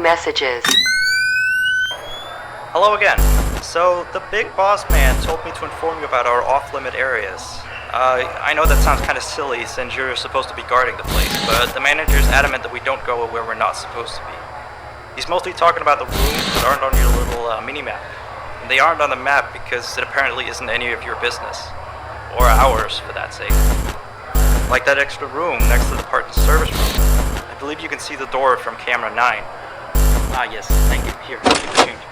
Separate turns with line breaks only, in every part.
messages.
Hello again. So, the big boss man told me to inform you about our off-limit areas. I know that sounds kind of silly since you're supposed to be guarding the place, but the manager's adamant that we don't go where we're not supposed to be. He's mostly talking about the rooms that aren't on your little mini-map. And they aren't on the map because it apparently isn't any of your business. Or ours, for that sake. Like that extra room next to the part and service room. I believe you can see the door from camera 9. Ah yes, thank you. Here, keep the change.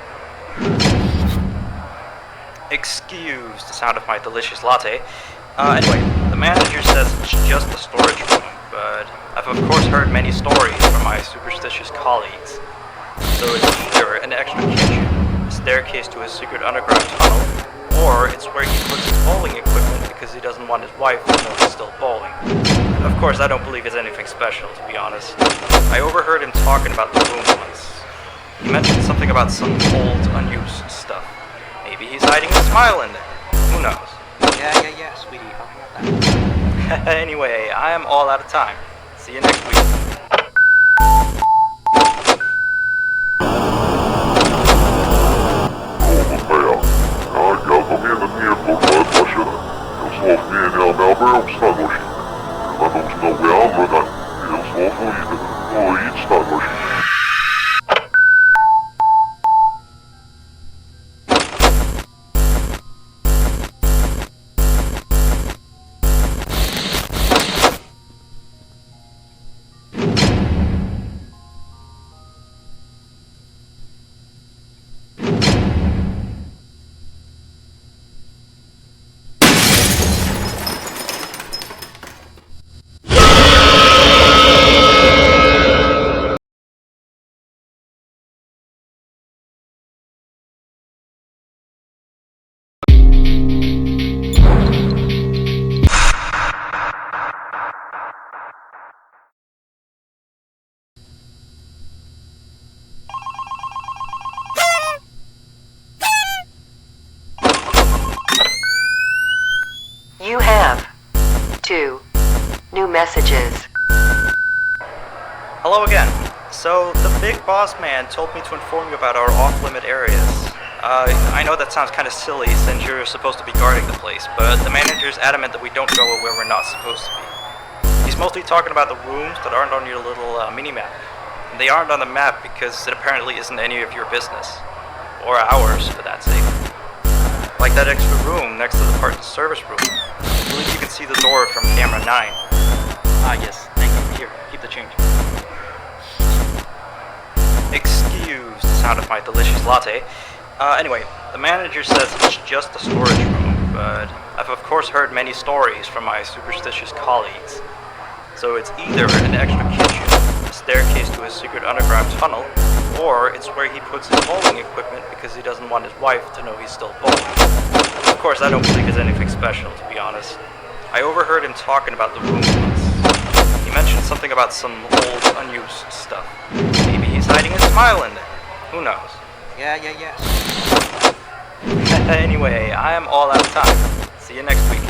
Excuse the sound of my delicious latte. Anyway, the manager says it's just a storage room, but I've of course heard many stories from my superstitious colleagues. So it's either an extra kitchen, a staircase to a secret underground tunnel, or it's where he puts his bowling equipment because he doesn't want his wife to know he's still bowling. And of course, I don't believe it's anything special, to be honest. I overheard him talking about the room once. He mentioned something about some old, unused stuff. Maybe he's hiding a smile in there. Who knows?
Yeah, sweetie. How about that?
Anyway, I am all out of time. See you next week.
You have 2 new messages.
Hello again. So, the big boss man told me to inform you about our off-limit areas. I know that sounds kind of silly since you're supposed to be guarding the place, but the manager's adamant that we don't go where we're not supposed to be. He's mostly talking about the rooms that aren't on your little mini-map. And they aren't on the map because it apparently isn't any of your business. Or ours, for that sake. Like that extra room next to the part and service room. I believe you can see the door from camera 9. Ah yes, thank you. Here, keep the change. Excuse the sound of my delicious latte. Anyway, the manager says it's just a storage room, but I've of course heard many stories from my superstitious colleagues. So it's either an extra kitchen, a staircase to a secret underground tunnel, or it's where he puts his bowling equipment because he doesn't want his wife to know he's still bowling. Of course, I don't believe it's anything special, to be honest. I overheard him talking about the room once. He mentioned something about some old, unused stuff. Maybe he's hiding a smile in there. Who knows?
Yeah.
Anyway, I am all out of time. See you next week.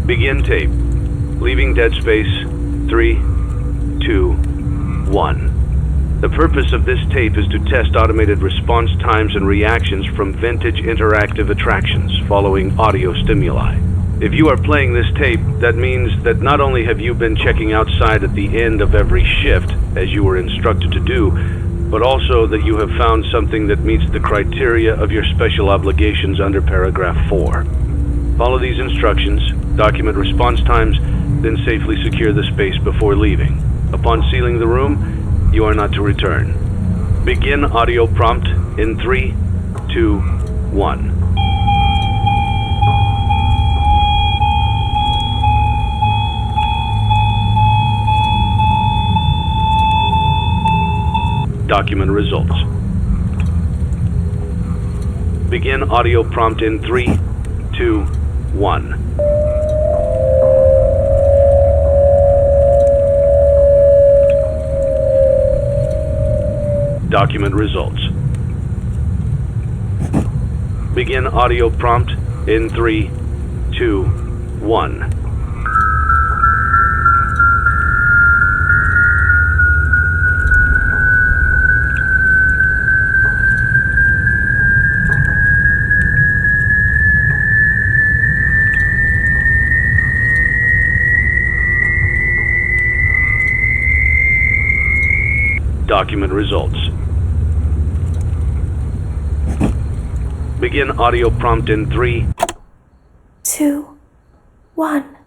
Begin tape. Leaving dead space. 3, 2, 1. The purpose of this tape is to test automated response times and reactions from vintage interactive attractions following audio stimuli. If you are playing this tape, that means that not only have you been checking outside at the end of every shift, as you were instructed to do, but also that you have found something that meets the criteria of your special obligations under paragraph 4. Follow these instructions, document response times, then safely secure the space before leaving. Upon sealing the room, you are not to return. Begin audio prompt in 3, 2, 1. Document results. Begin audio prompt in 3, 2, 1. Document results. Begin audio prompt in 3, 2, 1. Document results. Begin audio prompt in 3,
2, 1.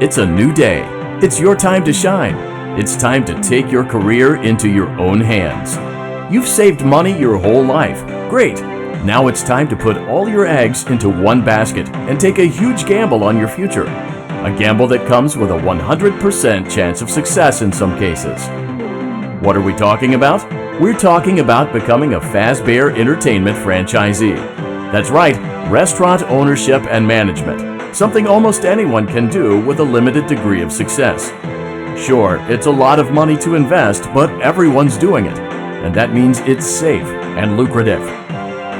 It's a new day. It's your time to shine. It's time to take your career into your own hands. You've saved money your whole life. Great. Now it's time to put all your eggs into one basket and take a huge gamble on your future. A gamble that comes with a 100% chance of success in some cases. What are we talking about? We're talking about becoming a Fazbear Entertainment franchisee. That's right, restaurant ownership and management, something almost anyone can do with a limited degree of success. Sure, it's a lot of money to invest, but everyone's doing it, and that means it's safe and lucrative.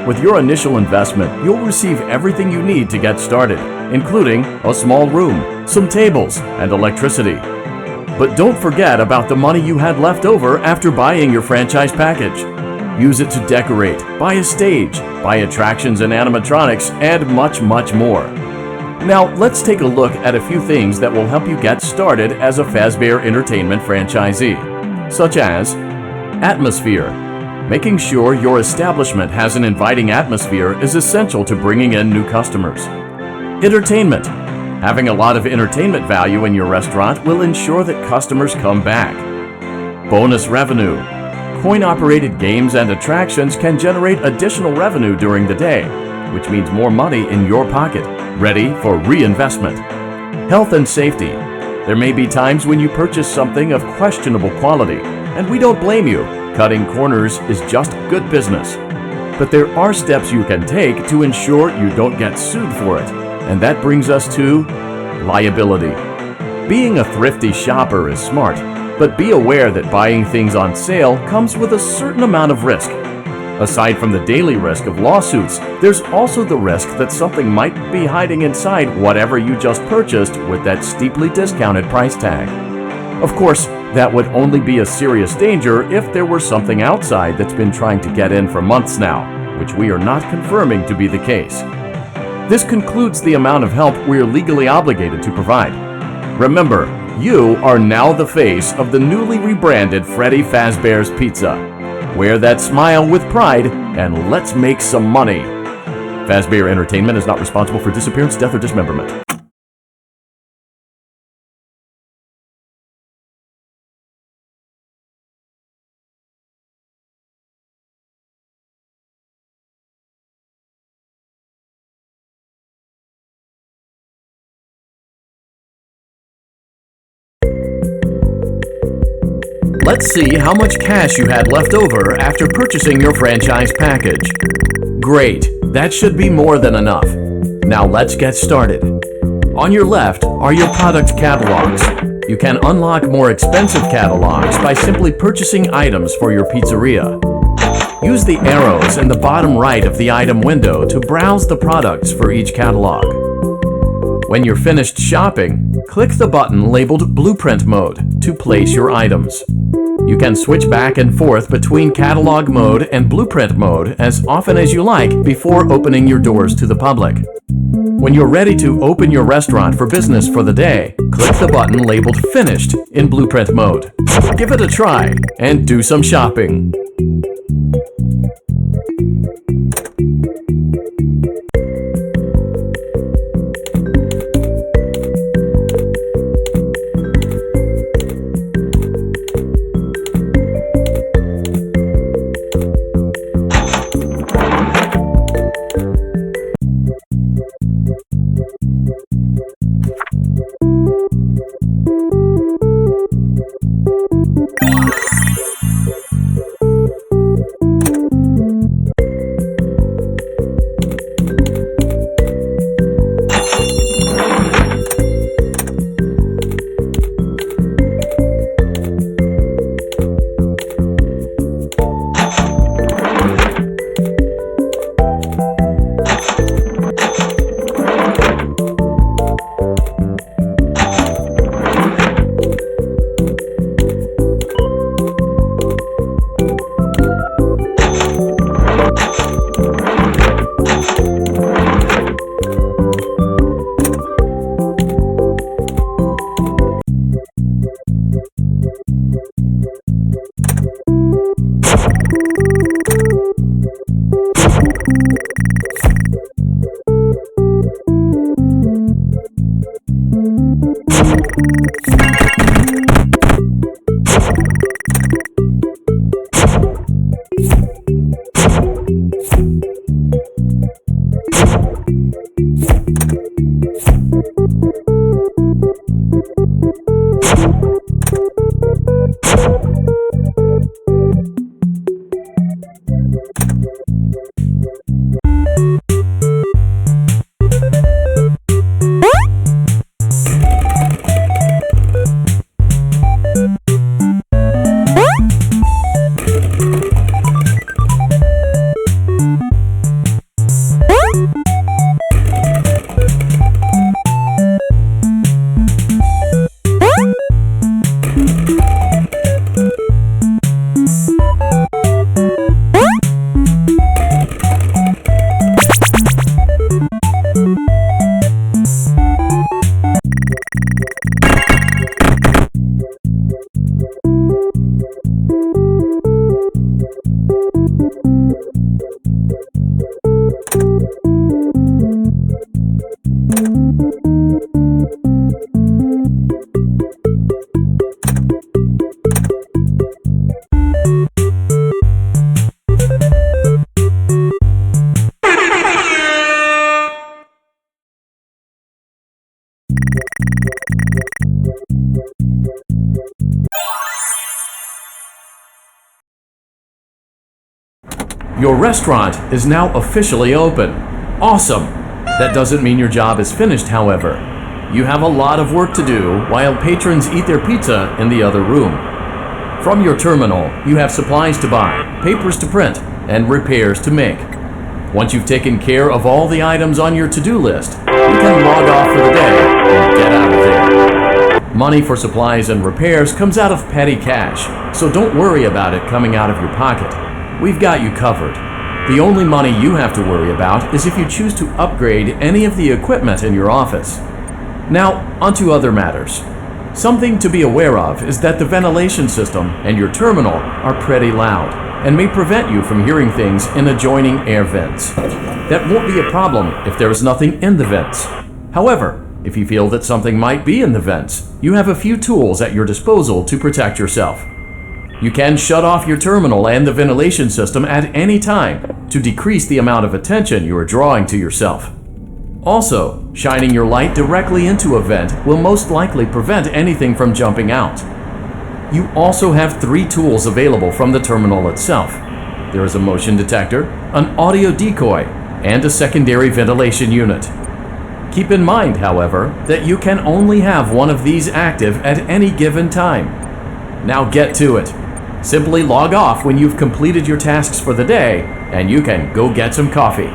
With your initial investment, you'll receive everything you need to get started, including a small room, some tables, and electricity. But don't forget about the money you had left over after buying your franchise package. Use it to decorate, buy a stage, buy attractions and animatronics, and much, much more. Now, let's take a look at a few things that will help you get started as a Fazbear Entertainment franchisee, such as atmosphere. Making sure your establishment has an inviting atmosphere is essential to bringing in new customers. Entertainment. Having a lot of entertainment value in your restaurant will ensure that customers come back. Bonus revenue. Coin-operated games and attractions can generate additional revenue during the day, which means more money in your pocket, ready for reinvestment. Health and safety. There may be times when you purchase something of questionable quality, and we don't blame you. Cutting corners is just good business. But there are steps you can take to ensure you don't get sued for it, and that brings us to liability. Being a thrifty shopper is smart, but be aware that buying things on sale comes with a certain amount of risk. Aside from the daily risk of lawsuits, there's also the risk that something might be hiding inside whatever you just purchased with that steeply discounted price tag. Of course, that would only be a serious danger if there were something outside that's been trying to get in for months now, which we are not confirming to be the case. This concludes the amount of help we're legally obligated to provide. Remember, you are now the face of the newly rebranded Freddy Fazbear's Pizza. Wear that smile with pride, and let's make some money. Fazbear Entertainment is not responsible for disappearance, death, or dismemberment. Let's see how much cash you had left over after purchasing your franchise package. Great, that should be more than enough. Now let's get started. On your left are your product catalogs. You can unlock more expensive catalogs by simply purchasing items for your pizzeria. Use the arrows in the bottom right of the item window to browse the products for each catalog. When you're finished shopping, click the button labeled Blueprint Mode to place your items. You can switch back and forth between Catalog Mode and Blueprint Mode as often as you like before opening your doors to the public. When you're ready to open your restaurant for business for the day, click the button labeled Finished in Blueprint Mode. Give it a try and do some shopping. Your restaurant is now officially open. Awesome! That doesn't mean your job is finished, however. You have a lot of work to do while patrons eat their pizza in the other room. From your terminal, you have supplies to buy, papers to print, and repairs to make. Once you've taken care of all the items on your to-do list, you can log off for the day and get out of there. Money for supplies and repairs comes out of petty cash, so don't worry about it coming out of your pocket. We've got you covered. The only money you have to worry about is if you choose to upgrade any of the equipment in your office. Now, onto other matters. Something to be aware of is that the ventilation system and your terminal are pretty loud and may prevent you from hearing things in adjoining air vents. That won't be a problem if there is nothing in the vents. However, if you feel that something might be in the vents, you have a few tools at your disposal to protect yourself. You can shut off your terminal and the ventilation system at any time to decrease the amount of attention you are drawing to yourself. Also, shining your light directly into a vent will most likely prevent anything from jumping out. You also have 3 tools available from the terminal itself. There is a motion detector, an audio decoy, and a secondary ventilation unit. Keep in mind, however, that you can only have one of these active at any given time. Now get to it. Simply log off when you've completed your tasks for the day, and you can go get some coffee.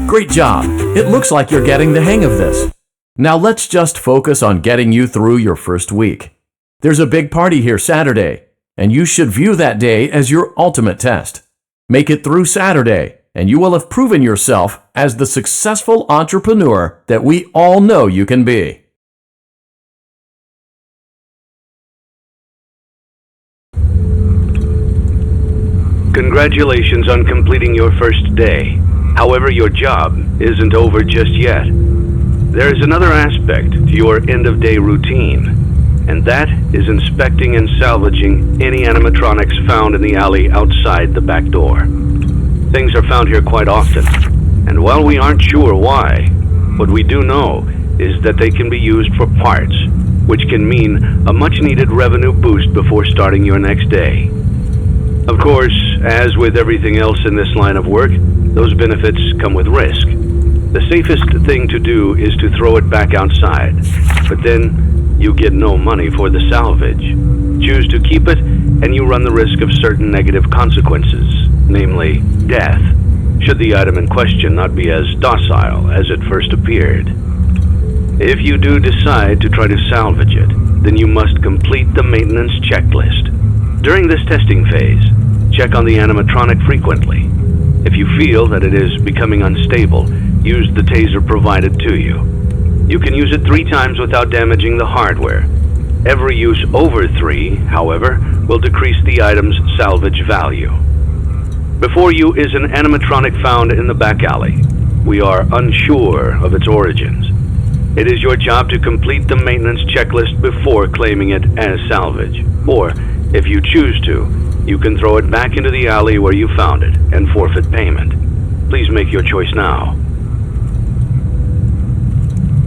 Great job! It looks like you're getting the hang of this. Now let's just focus on getting you through your first week. There's a big party here Saturday. and you should view that day as your ultimate test. Make it through Saturday, and you will have proven yourself as the successful entrepreneur that we all know you can be.
Congratulations on completing your first day. However, your job isn't over just yet. There is another aspect to your end-of-day routine, and that is inspecting and salvaging any animatronics found in the alley outside the back door. Things are found here quite often, and while we aren't sure why, what we do know is that they can be used for parts, which can mean a much-needed revenue boost before starting your next day. Of course, as with everything else in this line of work, those benefits come with risk. The safest thing to do is to throw it back outside, but then you get no money for the salvage. Choose to keep it, and you run the risk of certain negative consequences, namely death, should the item in question not be as docile as it first appeared. If you do decide to try to salvage it, then you must complete the maintenance checklist. During this testing phase, check on the animatronic frequently. If you feel that it is becoming unstable, use the taser provided to you. You can use it 3 times without damaging the hardware. Every use over 3, however, will decrease the item's salvage value. Before you is an animatronic found in the back alley. We are unsure of its origins. It is your job to complete the maintenance checklist before claiming it as salvage. Or, if you choose to, you can throw it back into the alley where you found it and forfeit payment. Please make your choice now.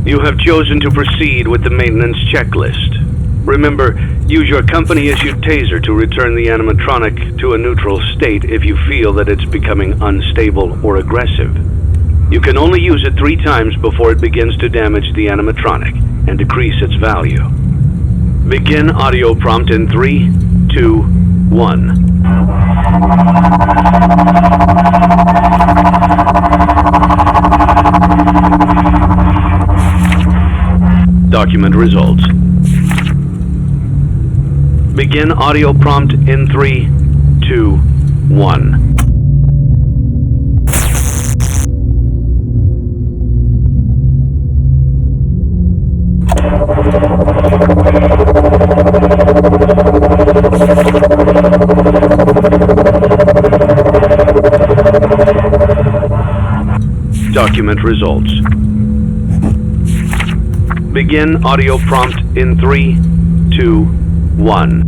You have chosen to proceed with the maintenance checklist. Remember, use your company-issued taser to return the animatronic to a neutral state if you feel that it's becoming unstable or aggressive. You can only use it 3 times before it begins to damage the animatronic and decrease its value. Begin audio prompt in 3, 2, 1. Document results. Begin audio prompt in 3, 2, 1. Document results. Begin audio prompt in 3, 2, 1.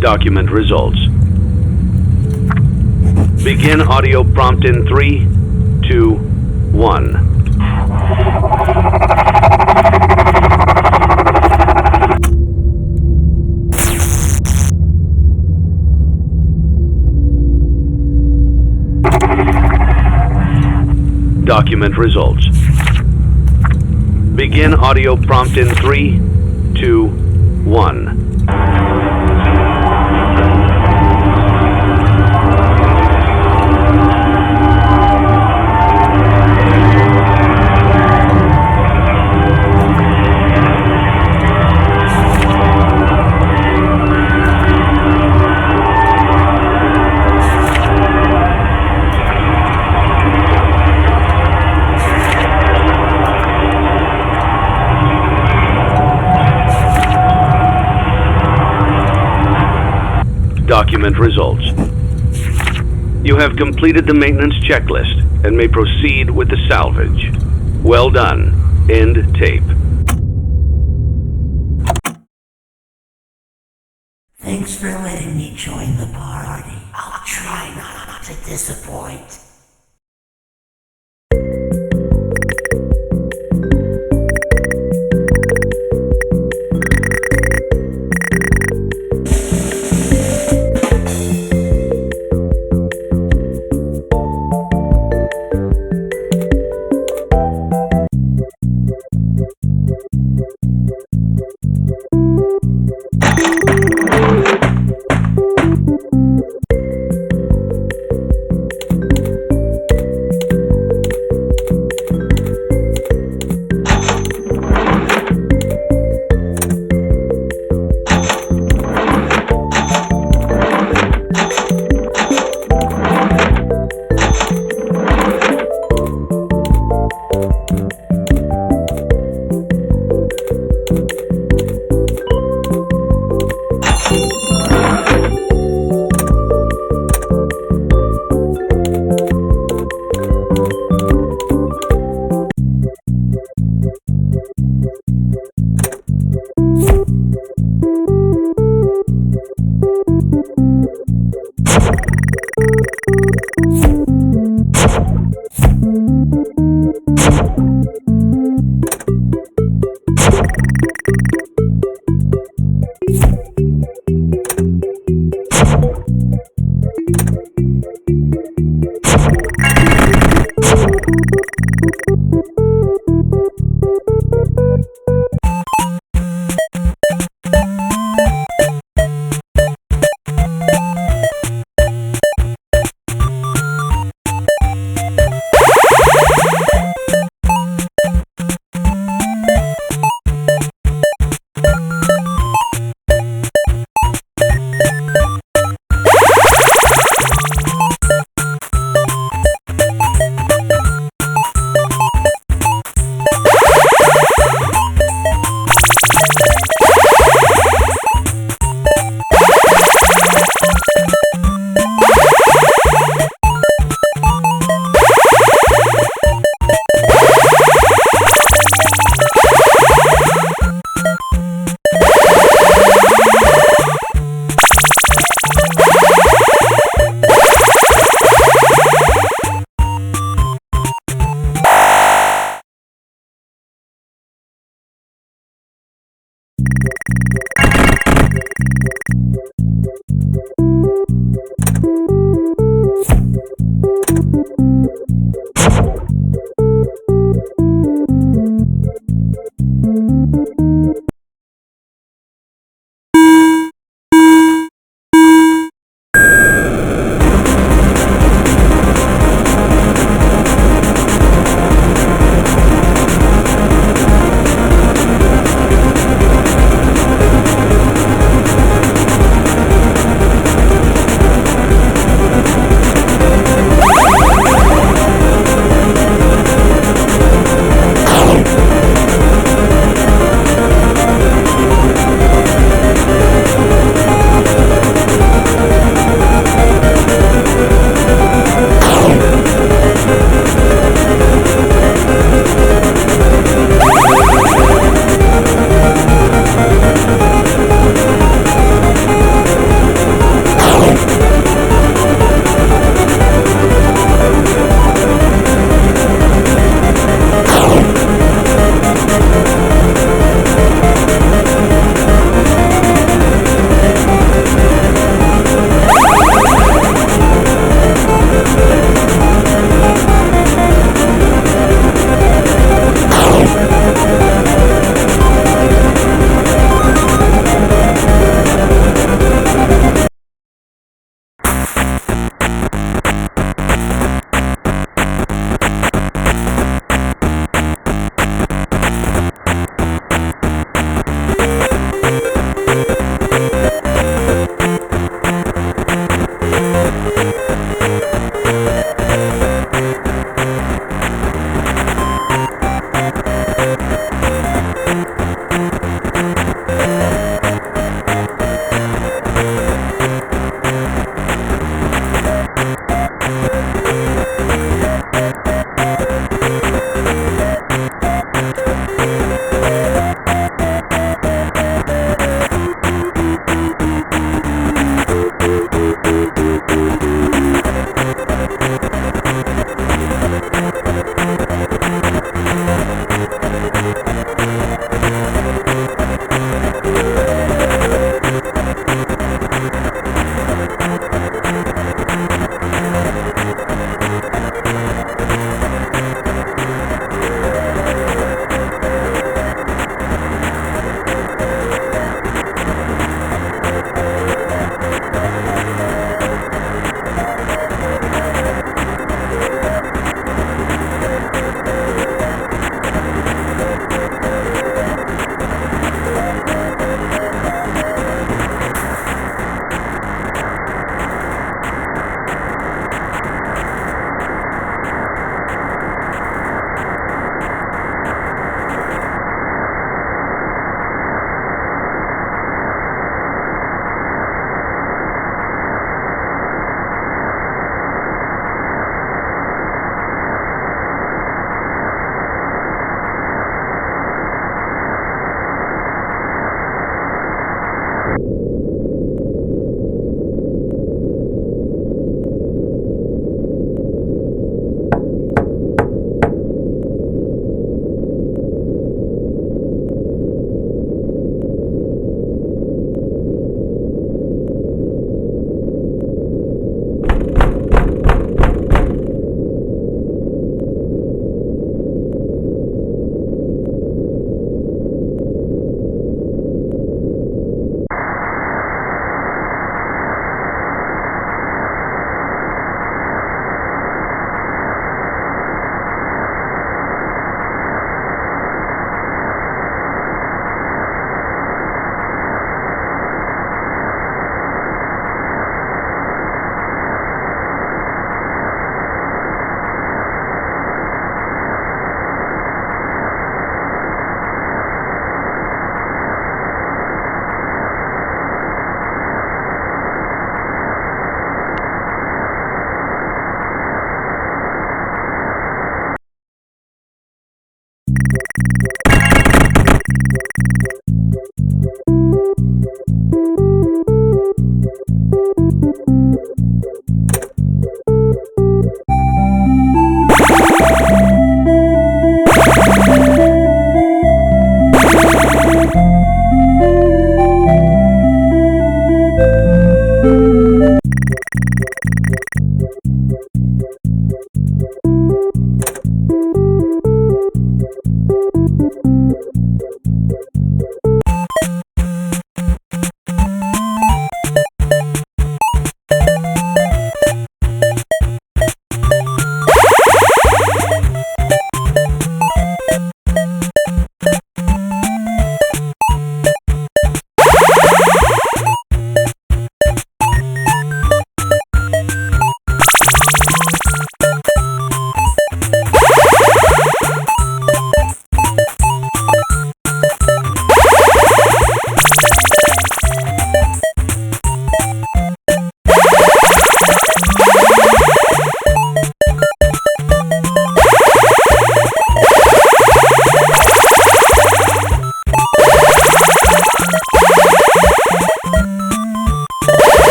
Document results. Begin audio prompt in 3, 2, 1. Document results. Begin audio prompt in 3, 2, 1. Document results. You have completed the maintenance checklist and may proceed with the salvage. Well done. End tape.
Thanks for letting me join the party. I'll try not to disappoint.